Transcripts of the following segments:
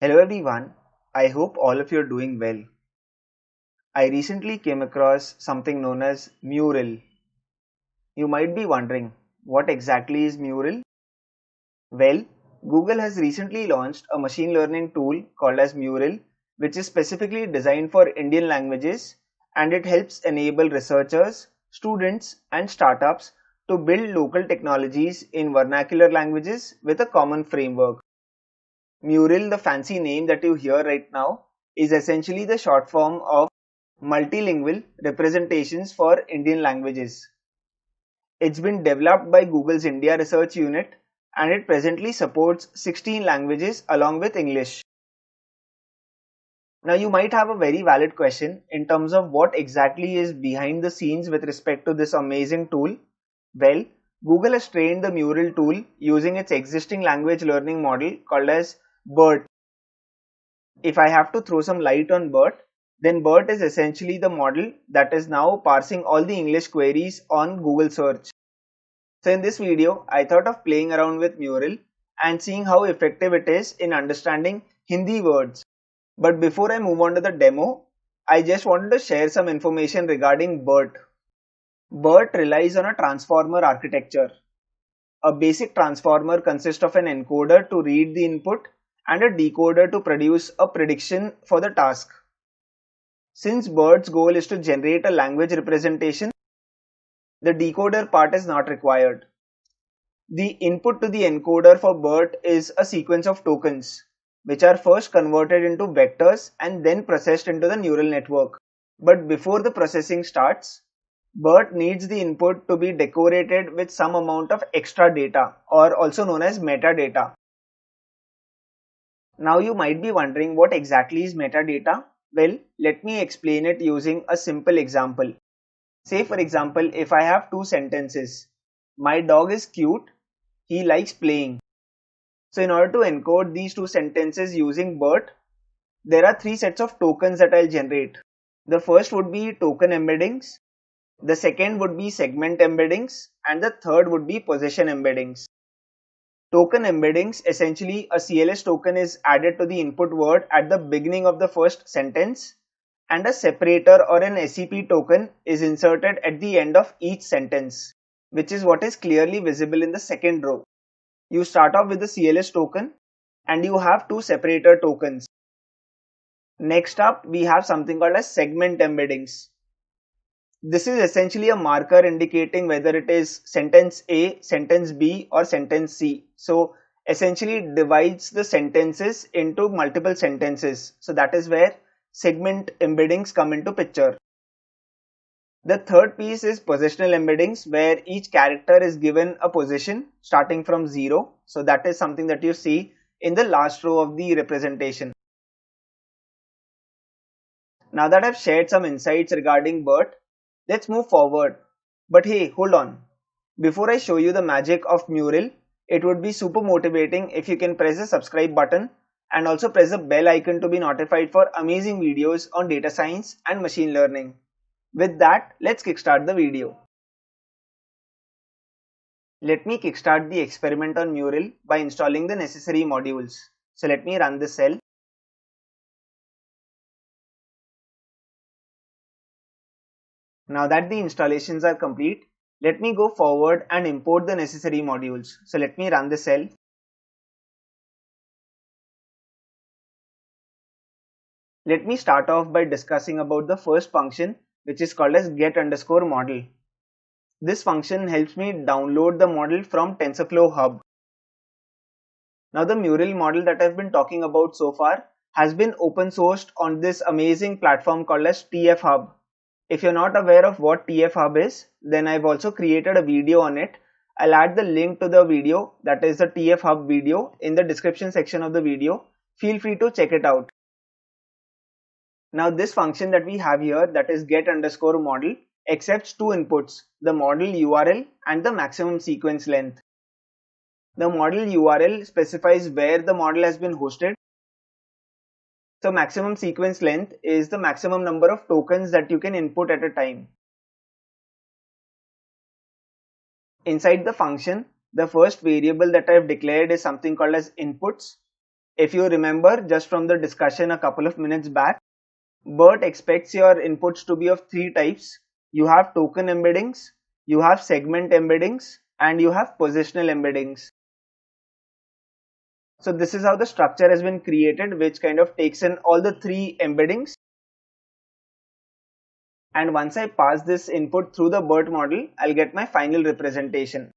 Hello everyone, I hope all of you are doing well. I recently came across something known as Mural. You might be wondering, what exactly is Mural? Well, Google has recently launched a machine learning tool called as Mural, which is specifically designed for Indian languages and it helps enable researchers, students, and startups to build local technologies in vernacular languages with a common framework. Mural, the fancy name that you hear right now, is essentially the short form of multilingual representations for Indian languages. It's been developed by Google's India Research Unit and it presently supports 16 languages along with English. Now, you might have a very valid question in terms of what exactly is behind the scenes with respect to this amazing tool. Well, Google has trained the Mural tool using its existing language learning model called as BERT. If I have to throw some light on BERT, then BERT is essentially the model that is now parsing all the English queries on Google search. So in this video, I thought of playing around with Mural and seeing how effective it is in understanding Hindi words. But before I move on to the demo, I just wanted to share some information regarding BERT. BERT relies on a transformer architecture. A basic transformer consists of an encoder to read the input and a decoder to produce a prediction for the task. Since BERT's goal is to generate a language representation, the decoder part is not required. The input to the encoder for BERT is a sequence of tokens, which are first converted into vectors and then processed into the neural network. But before the processing starts, BERT needs the input to be decorated with some amount of extra data, or also known as metadata. Now you might be wondering what exactly is metadata? Well, let me explain it using a simple example. Say for example, if I have two sentences, my dog is cute, he likes playing. So in order to encode these two sentences using BERT, there are three sets of tokens that I'll generate. The first would be token embeddings, the second would be segment embeddings, and the third would be possession embeddings. Token embeddings, essentially a CLS token is added to the input word at the beginning of the first sentence and a separator or an SEP token is inserted at the end of each sentence, which is what is clearly visible in the second row. You start off with the CLS token and you have two separator tokens. Next up, we have something called as segment embeddings. This is essentially a marker indicating whether it is sentence A, sentence B, or sentence C. So essentially it divides the sentences into multiple sentences. So that is where segment embeddings come into picture. The third piece is positional embeddings, where each character is given a position starting from 0. So that is something that you see in the last row of the representation. Now that I've shared some insights regarding BERT, let's move forward. But hey, hold on. Before I show you the magic of Mural, it would be super motivating if you can press the subscribe button and also press the bell icon to be notified for amazing videos on data science and machine learning. With that, let's kickstart the video. Let me kickstart the experiment on Mural by installing the necessary modules. So let me run this cell. Now that the installations are complete, let me go forward and import the necessary modules. So let me run this cell. Let me start off by discussing about the first function, which is called as get_model. This function helps me download the model from TensorFlow Hub. Now the Mural model that I've been talking about so far has been open sourced on this amazing platform called as TF Hub. If you're not aware of what TF Hub is, then I've also created a video on it. I'll add the link to the video, that is the TF Hub video, in the description section of the video. Feel free to check it out. Now this function that we have here, that is get_model, accepts two inputs, the model URL and the maximum sequence length. The model URL specifies where the model has been hosted. So maximum sequence length is the maximum number of tokens that you can input at a time. Inside the function, the first variable that I have declared is something called as inputs. If you remember just from the discussion a couple of minutes back, BERT expects your inputs to be of three types. You have token embeddings, you have segment embeddings, and you have positional embeddings. So this is how the structure has been created, which kind of takes in all the three embeddings. And once I pass this input through the BERT model, I'll get my final representation.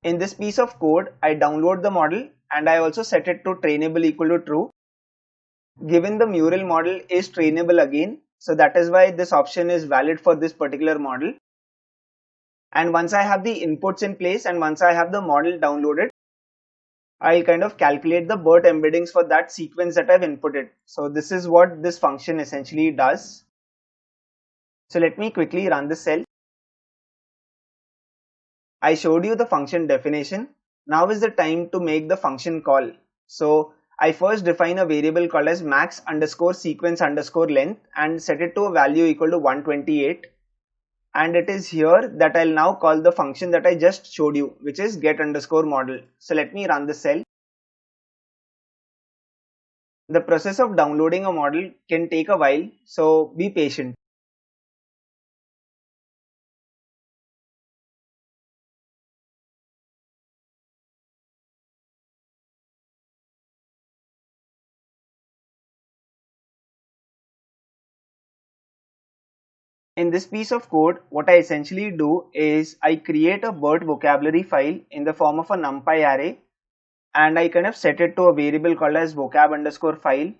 In this piece of code, I download the model and I also set it to trainable equal to true. Given the Mural model is trainable again, so that is why this option is valid for this particular model. And once I have the inputs in place and once I have the model downloaded, I'll kind of calculate the BERT embeddings for that sequence that I've inputted. So this is what this function essentially does. So let me quickly run this cell. I showed you the function definition. Now is the time to make the function call. So I first define a variable called as max underscore sequence underscore length and set it to a value equal to 128. And it is here that I'll now call the function that I just showed you, which is get underscore model. So let me run this cell. The process of downloading a model can take a while, so be patient. In this piece of code, what I essentially do is I create a BERT vocabulary file in the form of a NumPy array, and I kind of set it to a variable called as vocab underscore file.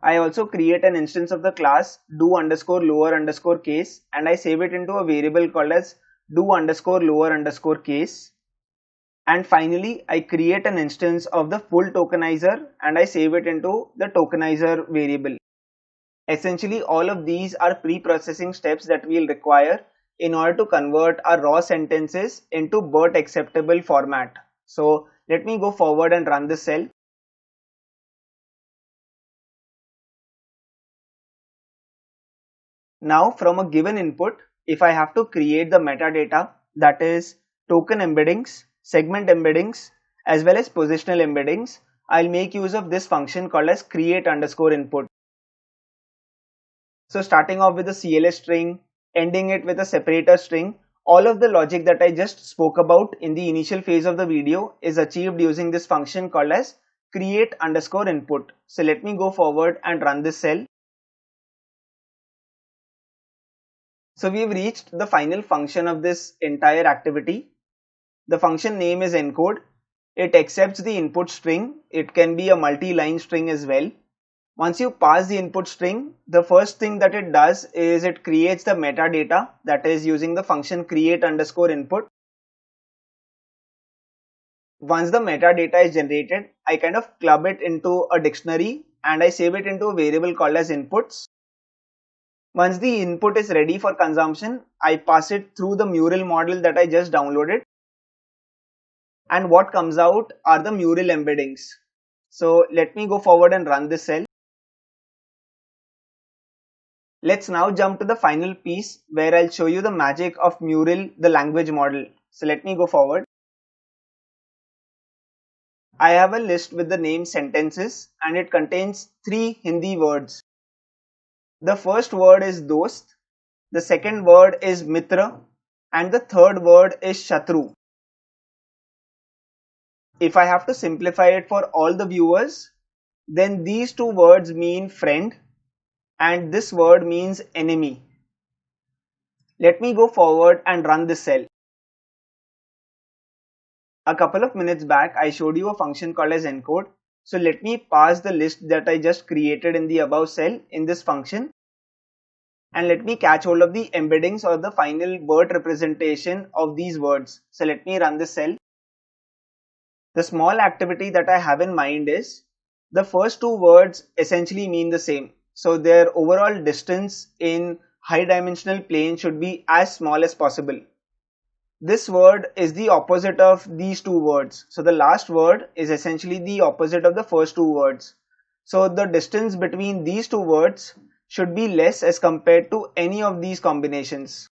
I also create an instance of the class do underscore lower underscore case, and I save it into a variable called as do underscore lower underscore case. And finally, I create an instance of the full tokenizer and I save it into the tokenizer variable. Essentially, all of these are pre-processing steps that we'll require in order to convert our raw sentences into BERT acceptable format. So let me go forward and run this cell. Now from a given input, if I have to create the metadata, that is token embeddings, segment embeddings, as well as positional embeddings, I'll make use of this function called as create underscore input. So starting off with a CLS string, ending it with a separator string, all of the logic that I just spoke about in the initial phase of the video is achieved using this function called as create underscore input. So let me go forward and run this cell. So we've reached the final function of this entire activity. The function name is encode. It accepts the input string. It can be a multi-line string as well. Once you pass the input string, the first thing that it does is it creates the metadata, that is using the function create underscore input. Once the metadata is generated, I kind of club it into a dictionary and I save it into a variable called as inputs. Once the input is ready for consumption, I pass it through the Mural model that I just downloaded. And what comes out are the Mural embeddings. So let me go forward and run this cell. Let's now jump to the final piece where I'll show you the magic of Mural, the language model. So let me go forward. I have a list with the name sentences and it contains 3 Hindi words. The first word is dost, the second word is mitra, and the third word is shatru. If I have to simplify it for all the viewers, then these 2 words mean friend and this word means enemy. Let me go forward and run this cell. A couple of minutes back, I showed you a function called as encode. So let me pass the list that I just created in the above cell in this function. And let me catch hold of the embeddings or the final word representation of these words. So let me run this cell. The small activity that I have in mind is the first 2 words essentially mean the same. So their overall distance in high dimensional plane should be as small as possible. This word is the opposite of these 2 words. So the last word is essentially the opposite of the first 2 words. So the distance between these 2 words should be less as compared to any of these combinations.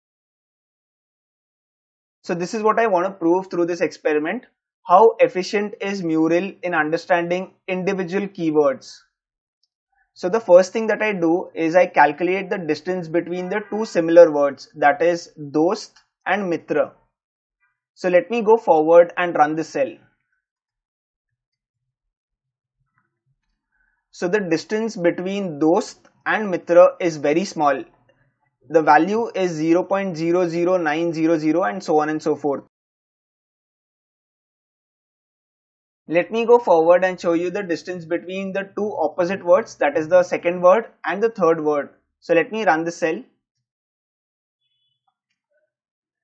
So this is what I want to prove through this experiment. How efficient is Mural in understanding individual keywords? So the first thing that I do is I calculate the distance between the two similar words, that is dost and mitra. So let me go forward and run the cell. So the distance between dost and mitra is very small. The value is 0.00900 and so on and so forth. Let me go forward and show you the distance between the two opposite words, that is the second word and the third word. So let me run the cell.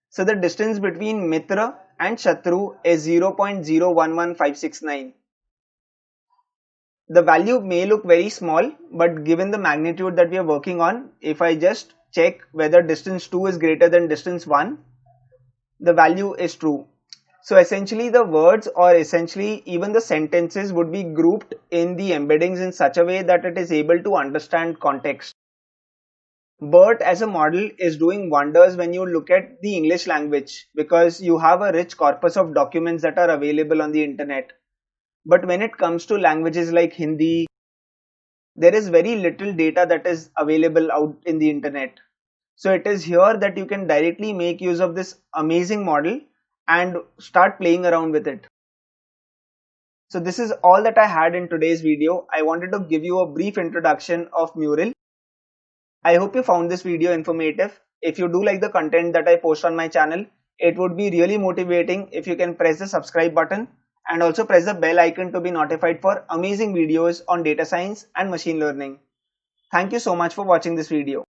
So the distance between Mitra and Shatru is 0.011569. The value may look very small, but given the magnitude that we are working on, if I just check whether distance 2 is greater than distance 1, the value is true. So essentially the words, or essentially even the sentences, would be grouped in the embeddings in such a way that it is able to understand context. BERT as a model is doing wonders when you look at the English language, because you have a rich corpus of documents that are available on the internet. But when it comes to languages like Hindi, there is very little data that is available out in the internet. So it is here that you can directly make use of this amazing model and start playing around with it. So this is all that I had in today's video. I wanted to give you a brief introduction of Mural. I hope you found this video informative. If you do like the content that I post on my channel, it would be really motivating if you can press the subscribe button and also press the bell icon to be notified for amazing videos on data science and machine learning. Thank you so much for watching this video.